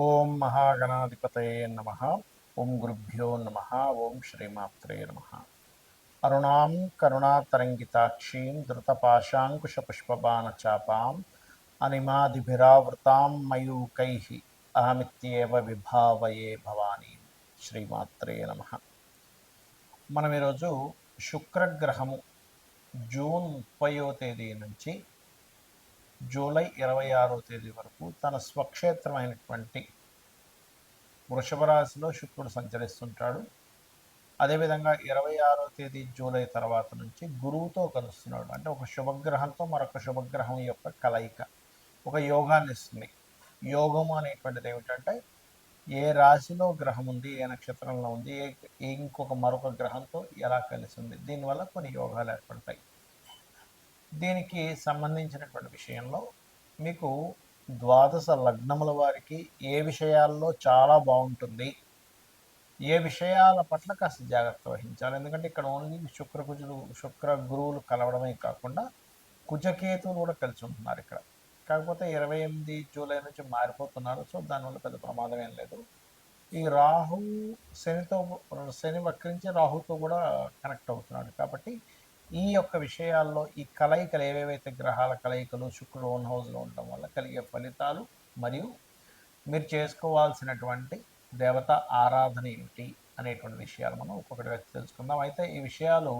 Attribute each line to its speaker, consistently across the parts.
Speaker 1: ఓం మహాగణాధిపతయే నమ. ఓం గురుభ్యో నమ. ఓం శ్రీమాత్రే నమ. అరుణాం కరుణాతరంగితాక్షీం ధృతపాశాంకుశపుష్పబాణచాపాం అనిమాదిభిరావృతాం మయూకై అహమిత్యేవ విభావయే భవానీ. శ్రీమాత్రే నమ. మనం ఈరోజు శుక్రగ్రహము జూన్ 30వ తేదీ నుంచి జూలై 26వ తేదీ వరకు తన స్వక్షేత్రమైనటువంటి వృషభ రాశిలో శుక్రుడు సంచరిస్తుంటాడు. అదేవిధంగా 26వ తేదీ జూలై తర్వాత నుంచి గురువుతో కలుస్తున్నాడు. అంటే ఒక శుభగ్రహంతో మరొక శుభగ్రహం యొక్క కలయిక ఒక యోగాన్ని ఇస్తుంది. యోగము అనేటువంటిది ఏమిటంటే ఏ రాశిలో గ్రహం ఉంది, ఏ నక్షత్రంలో ఉంది, ఇంకొక మరొక గ్రహంతో ఎలా కలిసి ఉంది, దీనివల్ల కొన్ని యోగాలు ఏర్పడతాయి. దీనికి సంబంధించినటువంటి విషయంలో మీకు ద్వాదశ లగ్నముల వారికి ఏ విషయాల్లో చాలా బాగుంటుంది, ఏ విషయాల పట్ల కాస్త జాగ్రత్త వహించాలి. ఎందుకంటే ఇక్కడ ఓన్లీ శుక్ర గురువులు కలవడమే కాకుండా కుజకేతువులు కూడా కలిసి ఉంటున్నారు ఇక్కడ. కాకపోతే 28 జూలై నుంచి మారిపోతున్నారు. సో దానివల్ల పెద్ద ప్రమాదం ఏం లేదు. ఈ రాహు శని వక్రించి రాహుతో కూడా కనెక్ట్ అవుతున్నాడు. కాబట్టి ఈ యొక్క విషయాల్లో ఈ కలయికలు ఏవేవైతే గ్రహాల కలయికలు శుక్రుడు ఓన్ హౌస్లో ఉండటం వల్ల కలిగే ఫలితాలు మరియు మీరు చేసుకోవాల్సినటువంటి దేవత ఆరాధన ఏమిటి అనేటువంటి విషయాలు మనం ఒక్కొక్కటిగా తెలుసుకుందాం. అయితే ఈ విషయాలు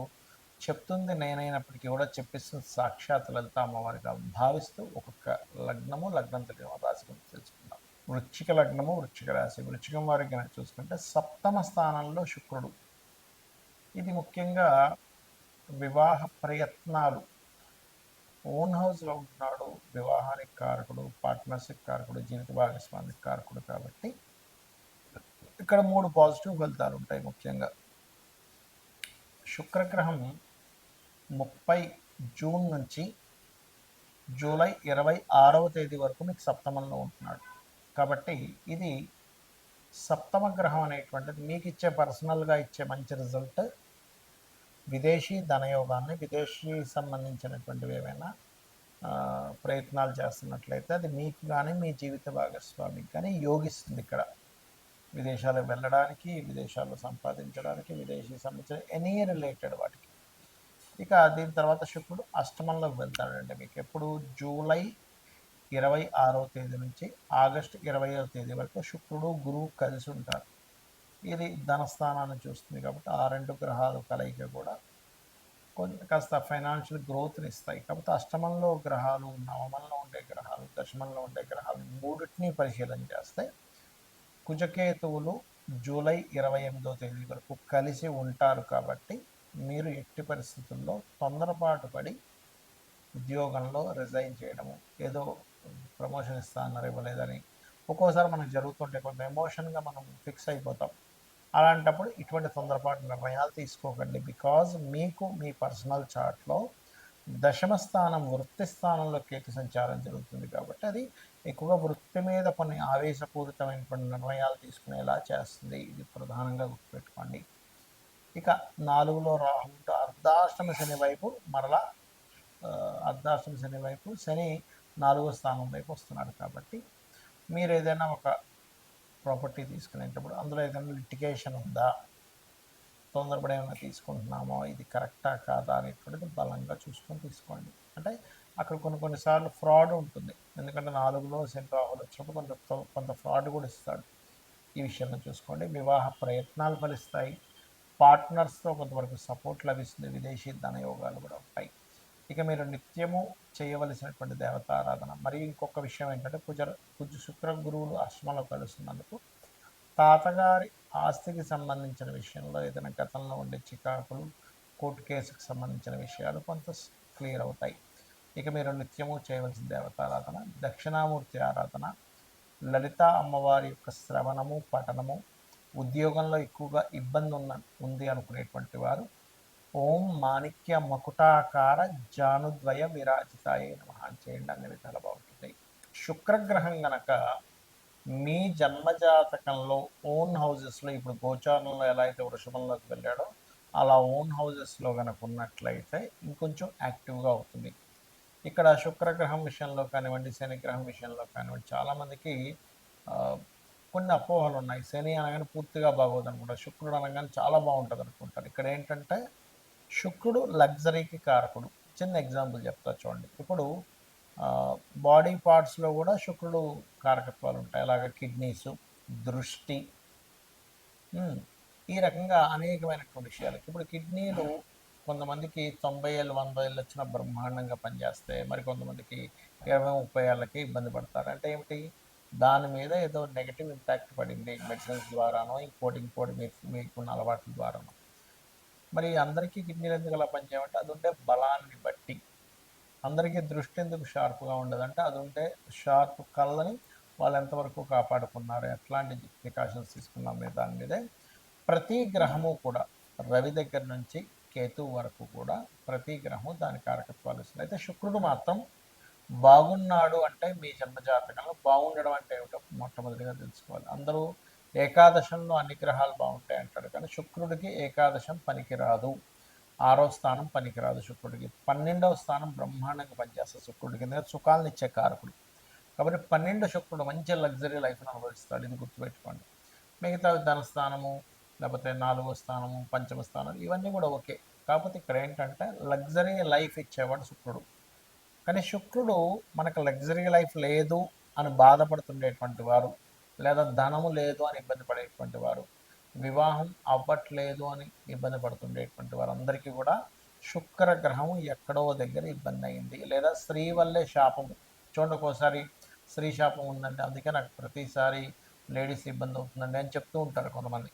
Speaker 1: చెప్తుంది నేనైనప్పటికీ కూడా చెప్పిస్తుంది సాక్షాత్ లలిత అమ్మవారిగా భావిస్తూ ఒక్కొక్క లగ్నం తెలియని రాశి గురించి తెలుసుకుందాం. వృశ్చిక లగ్నము, వృశ్చిక రాశి. వృశ్చికం వారికి కనుక చూసుకుంటే సప్తమ స్థానంలో శుక్రుడు. ఇది ముఖ్యంగా వివాహ ప్రయత్నాలు, ఓన్ హౌస్లో ఉంటున్నాడు, వివాహానికి కారకుడు, పార్ట్నర్షిప్ కారకుడు, జీవిత భాగస్వామికి కారకుడు. కాబట్టి ఇక్కడ 3 పాజిటివ్ ఫలితాలు ఉంటాయి. ముఖ్యంగా శుక్రగ్రహం 30 జూన్ నుంచి జూలై 26వ తేదీ వరకు మీకు సప్తమంలో ఉంటున్నాడు. కాబట్టి ఇది సప్తమ గ్రహం అనేటువంటిది మీకు ఇచ్చే పర్సనల్గా ఇచ్చే మంచి రిజల్ట్. విదేశీ ధనయోగాన్ని, విదేశీ సంబంధించినటువంటివి ఏమైనా ప్రయత్నాలు చేస్తున్నట్లయితే అది మీకు కానీ మీ జీవిత భాగస్వామికి కానీ యోగిస్తుంది. ఇక్కడ విదేశాలకు వెళ్ళడానికి, విదేశాల్లో సంపాదించడానికి, విదేశీ సంబంధించిన ఎనీ రిలేటెడ్ వాటికి. ఇక దీని తర్వాత శుక్రుడు అష్టమంలోకి వెళ్తాడంటే మీకు ఎప్పుడు జూలై 26వ తేదీ నుంచి ఆగస్టు 20వ తేదీ వరకు శుక్రుడు గురువు కలిసి ఉంటారు. ఇది ధనస్థానాన్ని చూస్తుంది. కాబట్టి ఆ 2 గ్రహాలు కలయిక కూడా కాస్త ఫైనాన్షియల్ గ్రోత్ని ఇస్తాయి. కాకపోతే అష్టమంలో గ్రహాలు, నవమంలో ఉండే గ్రహాలు, దశమంలో ఉండే గ్రహాలు మూడింటిని పరిశీలన చేస్తే కుజకేతువులు జూలై 28వ తేదీ వరకు కలిసి ఉంటారు. కాబట్టి మీరు ఎట్టి పరిస్థితుల్లో తొందరపాటు పడి ఉద్యోగంలో రిజైన్ చేయడము, ఏదో ప్రమోషన్ ఇస్తా అన్నారు ఇవ్వలేదని ఒక్కోసారి మనకు జరుగుతుంటే కొంత ఎమోషన్గా మనం ఫిక్స్ అయిపోతాం. అలాంటప్పుడు ఇటువంటి తొందరపాటు నిర్ణయాలు తీసుకోకండి. బికాజ్ మీకు మీ పర్సనల్ చార్ట్లో దశమ స్థానం వృత్తి స్థానంలో కేతు సంచారం జరుగుతుంది. కాబట్టి అది ఎక్కువగా వృత్తి మీద కొన్ని ఆవేశపూరితమైనటువంటి నిర్ణయాలు తీసుకునేలా చేస్తుంది. ఇది ప్రధానంగా గుర్తుపెట్టుకోండి. ఇక 4లో రాహు అర్ధాష్టమ శని వైపు మరలా శని 4వ స్థానం వైపు వస్తున్నాడు. కాబట్టి మీరు ఏదైనా ఒక ప్రాపర్టీ తీసుకునేటప్పుడు అందులో ఏదైనా లిటిగేషన్ ఉందా, తొందరపడి ఏమైనా తీసుకుంటున్నామో, ఇది కరెక్టా కాదా అనేటువంటిది బలంగా చూసుకొని తీసుకోండి. అంటే అక్కడ కొన్నిసార్లు ఫ్రాడ్ ఉంటుంది. ఎందుకంటే 4లో శని రాహులు వచ్చినప్పుడు కొంత ఫ్రాడ్ కూడా ఇస్తాడు. ఈ విషయంలో చూసుకోండి. వివాహ ప్రయత్నాలు ఫలిస్తాయి. పార్ట్నర్స్తో కొంతవరకు సపోర్ట్ లభిస్తుంది. విదేశీ ధనయోగాలు కూడా ఉంటాయి. ఇక మీరు నిత్యము చేయవలసినటువంటి దేవతారాధన. మరియు ఇంకొక విషయం ఏంటంటే శుక్ర గురువులు అష్టమంలో కలుస్తున్నందుకు తాతగారి ఆస్తికి సంబంధించిన విషయంలో ఏదైనా గతంలో ఉండే చికాకులు, కోర్టు కేసుకు సంబంధించిన విషయాలు కొంత క్లియర్ అవుతాయి. ఇక మీరు నిత్యము చేయవలసిన దేవతారాధన దక్షిణామూర్తి ఆరాధన, లలిత అమ్మవారి యొక్క శ్రవణము, పఠనము. ఉద్యోగంలో ఎక్కువగా ఇబ్బంది ఉంది అనుకునేటువంటి వారు ఓం మాణిక్య మకుటాకార జానుద్వయ విరాజితాయ నమః చేయండి. అన్ని విధాలు బాగుంటుంది. శుక్రగ్రహం గనక మీ జన్మజాతకంలో ఓన్ హౌజెస్లో ఇప్పుడు గోచారంలో ఎలా అయితే వృషభంలోకి వెళ్ళాడో అలా ఓన్ హౌజెస్లో కనుక ఉన్నట్లయితే ఇంకొంచెం యాక్టివ్గా అవుతుంది. ఇక్కడ శుక్రగ్రహం విషయంలో కానివ్వండి, శనిగ్రహం విషయంలో కానివ్వండి, చాలామందికి కొన్ని అపోహలు ఉన్నాయి. శని అనగానే పూర్తిగా బాగోదు అనుకుంటారు, శుక్రుడు అనగానే చాలా బాగుంటుంది అనుకుంటారు. ఇక్కడ ఏంటంటే శుక్రుడు లగ్జరీకి కారకుడు. చిన్న ఎగ్జాంపుల్ చెప్తా చూడండి. ఇప్పుడు బాడీ పార్ట్స్లో కూడా శుక్రుడు కారకత్వాలు ఉంటాయి. అలాగే కిడ్నీసు, దృష్టి, ఈ రకంగా అనేకమైనటువంటి విషయాలు. ఇప్పుడు కిడ్నీలు కొంతమందికి 90 ఏళ్ళు 100 ఏళ్ళు వచ్చినా బ్రహ్మాండంగా పనిచేస్తాయి. మరి కొంతమందికి 20-30 ఏళ్ళకి ఇబ్బంది పడతారు. అంటే ఏమిటి, దాని మీద ఏదో నెగిటివ్ ఇంపాక్ట్ పడింది మెడిసిన్స్ ద్వారానో ఇంకోటి మీకున్న అలవాట్ల ద్వారానో. మరి అందరికీ కిడ్నీలు ఎందుకు అలా పనిచేయమంటే అది ఉండే బలాన్ని బట్టి. అందరికీ దృష్టి ఎందుకు షార్ప్గా ఉండదంటే అది ఉంటే షార్ప్ కళ్ళని వాళ్ళు ఎంతవరకు కాపాడుకున్నారు, ఎట్లాంటి ప్రికాషన్స్ తీసుకున్నాం మీద దాని మీదే. ప్రతి గ్రహము కూడా రవి దగ్గర నుంచి కేతువు వరకు కూడా ప్రతి గ్రహము దాని కారకత్వాలు ఇస్తుంది. అయితే శుక్రుడు మాత్రం బాగున్నాడు అంటే మీ జన్మజాతకంలో బాగుండడం అంటే ఏమిటో మొట్టమొదటిగా తెలుసుకోవాలి. అందరూ ఏకాదశంలో అన్ని గ్రహాలు బాగుంటాయి అంటారు, కానీ శుక్రుడికి ఏకాదశం పనికిరాదు, 6వ స్థానం పనికిరాదు శుక్రుడికి. 12వ స్థానం బ్రహ్మాండంగా పనిచేస్తుంది శుక్రుడికి, ఎందుకంటే సుఖాలను ఇచ్చే కారకుడు. కాబట్టి 12 శుక్రుడు మంచి లగ్జరీ లైఫ్ని అనుభవిస్తాడు, ఇది గుర్తుపెట్టుకోండి. మిగతా ధనస్థానము, లేకపోతే 4వ స్థానము, 5వ స్థానం, ఇవన్నీ కూడా ఓకే. కాకపోతే ఇక్కడ ఏంటంటే లగ్జరీ లైఫ్ ఇచ్చేవాడు శుక్రుడు. కానీ శుక్రుడు మనకు లగ్జరీ లైఫ్ లేదు అని బాధపడుతుండేటువంటి వారు, లేదా ధనము లేదు అని ఇబ్బంది పడేటువంటి వారు, వివాహం అవ్వట్లేదు అని ఇబ్బంది పడుతుండేటువంటి వారందరికీ కూడా శుక్రగ్రహం ఎక్కడో దగ్గర ఇబ్బంది అయింది, లేదా స్త్రీ వల్లే శాపము. చూడండి, ఒక్కోసారి స్త్రీ శాపం ఉందంటే అందుకే నాకు ప్రతిసారి లేడీస్ ఇబ్బంది అవుతుందండి అని చెప్తూ ఉంటారు కొంతమంది.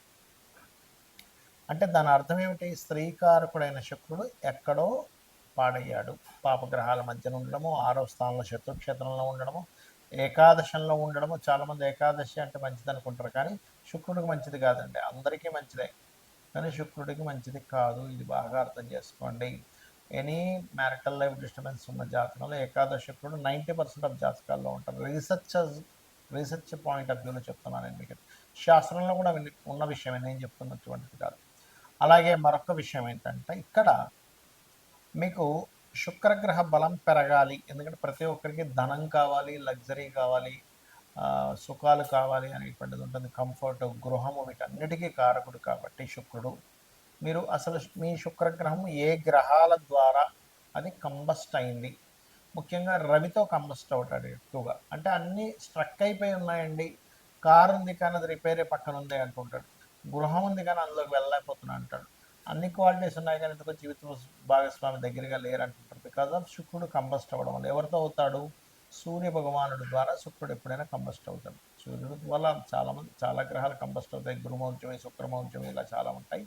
Speaker 1: అంటే దాని అర్థం ఏమిటి, స్త్రీకారకుడైన శుక్రుడు ఎక్కడో పాడయ్యాడు. పాపగ్రహాల మధ్యన ఉండడము, 6వ స్థానంలో శత్రుక్షేత్రంలో ఉండడము, ఏకాదశంలో ఉండడము. చాలామంది ఏకాదశి అంటే మంచిది అనుకుంటారు, కానీ శుక్రుడికి మంచిది కాదండి. అందరికీ మంచిదే, కానీ శుక్రుడికి మంచిది కాదు. ఇది బాగా అర్థం చేసుకోండి. ఎనీ మ్యారిటల్ లైఫ్ డిస్టర్బెన్స్ ఉన్న జాతకంలో ఏకాదశ శుక్రుడు 90% ఆఫ్ జాతకాల్లో ఉంటారు. రీసెర్చ్ పాయింట్ ఆఫ్ వ్యూలో చెప్తున్నాను నేను మీకు. శాస్త్రంలో కూడా ఉన్న విషయమే, నేను చెప్తున్నటువంటిది కాదు. అలాగే మరొక విషయం ఏంటంటే ఇక్కడ మీకు శుక్రగ్రహ బలం పెరగాలి, ఎందుకంటే ప్రతి ఒక్కరికి ధనం కావాలి, లగ్జరీ కావాలి, సుఖాలు కావాలి అనేటువంటిది ఉంటుంది. కంఫర్ట్, గృహము, వీటన్నిటికీ కారకుడు కాబట్టి శుక్రుడు. మీరు అసలు మీ శుక్రగ్రహం ఏ గ్రహాల ద్వారా అది కంబస్ట్ అయింది, ముఖ్యంగా రవితో కంబస్ట్ అవుతాడు ఎక్కువగా. అంటే అన్నీ స్ట్రక్ అయిపోయి ఉన్నాయండి, కారు ఉంది కానీ అది రిపేరే పక్కన ఉంది అంటుంటాడు, గృహం ఉంది కానీ అందులోకి వెళ్ళలేకపోతున్నా అంటాడు, అన్ని క్వాలిటీస్ ఉన్నాయి కానీ ఎందుకో జీవిత భాగస్వామి దగ్గరగా లేరు అంటుంటారు. బికాజ్ ఆఫ్ శుక్రుడు కంబస్ట్ అవ్వడం వల్ల. ఎవరితో అవుతాడు, సూర్య భగవానుడు ద్వారా శుక్రుడు ఎప్పుడైనా కంబస్ట్ అవుతాడు. సూర్యుడు వల్ల చాలా గ్రహాలు కంబస్ట్ అవుతాయి, గురుమౌర్జమి, శుక్రమౌర్జమి, ఇలా చాలా ఉంటాయి.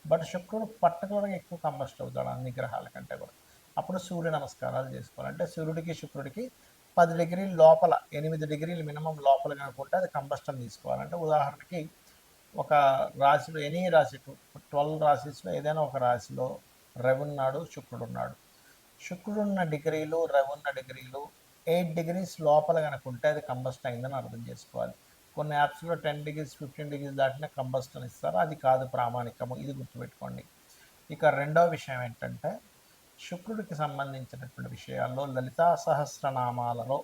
Speaker 1: బట్ శుక్రుడు పర్టికులర్గా ఎక్కువ కంబస్ట్ అవుతాడు అన్ని గ్రహాల కంటే కూడా. అప్పుడు సూర్య నమస్కారాలు చేసుకోవాలి. అంటే సూర్యుడికి శుక్రుడికి 10 డిగ్రీల లోపల, 8 డిగ్రీలు మినిమం లోపల కనుకుంటే అది కంబస్టన్ తీసుకోవాలంటే, ఉదాహరణకి ఒక రాశిలో ఎనీ రాశి 12 రాశిస్లో ఏదైనా ఒక రాశిలో రవి ఉన్నాడు, శుక్రుడు ఉన్నాడు. శుక్రుడు ఉన్న డిగ్రీలు, రవి ఉన్న డిగ్రీలు 8 డిగ్రీస్ లోపల కనుకుంటే అది కంబస్ట్ అయిందని అర్థం చేసుకోవాలి. కొన్ని యాప్స్లో 10 డిగ్రీస్ 15 డిగ్రీస్ దాటినా కంబస్టన్ ఇస్తారు, అది కాదు ప్రామాణికము, ఇది గుర్తుపెట్టుకోండి. ఇక రెండవ విషయం ఏంటంటే శుక్రుడికి సంబంధించినటువంటి విషయాల్లో లలితా సహస్రనామాలలో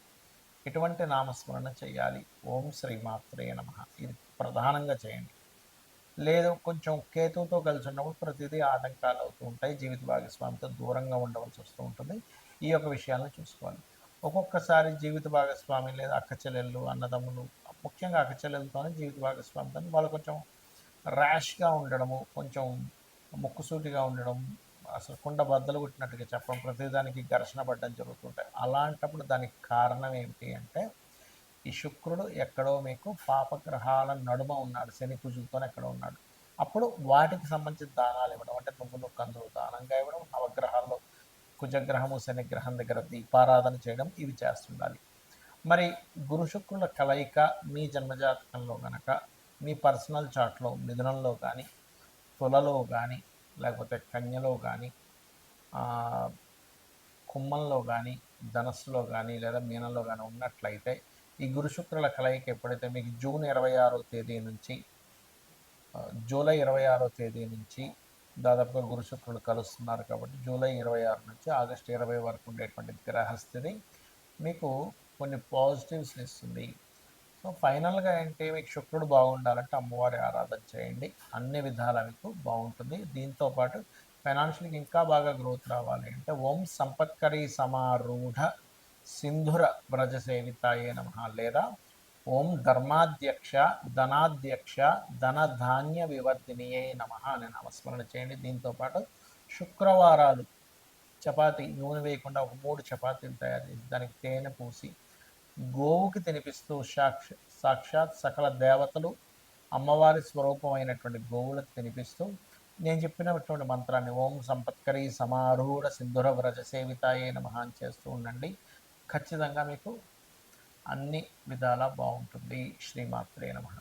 Speaker 1: ఎటువంటి నామస్మరణ చేయాలి, ఓం శ్రీమాత్రే నమః, ఇది ప్రధానంగా చేయండి. లేదు కొంచెం కేతువుతో కలిసి ఉన్నప్పుడు ప్రతిదీ ఆటంకాలు అవుతూ ఉంటాయి, జీవిత భాగస్వామితో దూరంగా ఉండవలసి వస్తూ ఉంటుంది. ఈ యొక్క విషయాలను చూసుకోవాలి. ఒక్కొక్కసారి జీవిత భాగస్వామి లేదా అక్క చెల్లెళ్ళు, అన్నదమ్ములు, ముఖ్యంగా అక్క చెల్లెలతోనే జీవిత భాగస్వామితో వాళ్ళు కొంచెం ర్యాష్గా ఉండడము, కొంచెం ముక్కుసూటిగా ఉండడం, అసలు కుండ బద్దలు కొట్టినట్టుగా చెప్పడం, ప్రతిదానికి ఘర్షణ పడడం జరుగుతుంటాయి. అలాంటప్పుడు దానికి కారణం ఏమిటి అంటే ఈ శుక్రుడు ఎక్కడో మీకు పాపగ్రహాల నడుమ ఉన్నాడు, శని కుజులతో ఎక్కడో ఉన్నాడు. అప్పుడు వాటికి సంబంధించిన దానాలు ఇవ్వడం, అంటే నువ్వులు కందులు దానంగా ఇవ్వడం, నవగ్రహాల్లో కుజగ్రహము శనిగ్రహం దగ్గర దీపారాధన చేయడం, ఇవి చేస్తుండాలి. మరి గురు శుక్రుల కలయిక మీ జన్మజాతకంలో గనక మీ పర్సనల్ చార్ట్లో మిథునంలో కానీ, తులలో కానీ, లేకపోతే కన్యలో కానీ, కుంభంలో కానీ, ధనస్సులో కానీ, లేదా మీనంలో కానీ ఉన్నట్లయితే ఈ గురు శుక్రుల కలయిక ఎప్పుడైతే మీకు జూన్ 26వ తేదీ నుంచి జూలై 26వ తేదీ నుంచి దాదాపుగా గురు శుక్రులు కలుస్తున్నారు, కాబట్టి జూలై 26 నుంచి ఆగస్టు 20 వరకు ఉండేటువంటి గ్రహస్థితి మీకు కొన్ని పాజిటివ్స్ని ఇస్తుంది. సో సో ఫైనల్గా ఏంటి, మీకు శుక్రుడు బాగుండాలంటే అమ్మవారి ఆరాధన చేయండి, అన్ని విధాలా మీకు బాగుంటుంది. దీంతో పాటు ఫైనాన్షియల్గా ఇంకా బాగా గ్రోత్ రావాలి అంటే ఓం సంపత్కరీ సమారూఢ సింధుర వ్రజ సేవితాయే నమ, లేదా ఓం ధర్మాధ్యక్ష ధనాధ్యక్ష ధనధాన్య వివర్ధినియే నమ అని నామస్మరణ చేయండి. దీంతోపాటు శుక్రవారాలు చపాతీ నూనె వేయకుండా ఒక 3 చపాతీలు తయారు చేసి దానికి తేనె పూసి గోవుకి తినిపిస్తూ సాక్షాత్ సకల దేవతలు అమ్మవారి స్వరూపమైనటువంటి గోవులకు తినిపిస్తూ నేను చెప్పినటువంటి మంత్రాన్ని ఓం సంపత్కరీ సమారూఢ సింధుర వ్రజ సేవితాయే నమః అని చేస్తూ ఉండండి. ఖచ్చితంగా మీకు అన్ని విధాలా బాగుంటుంది. శ్రీమాత్రే నమః.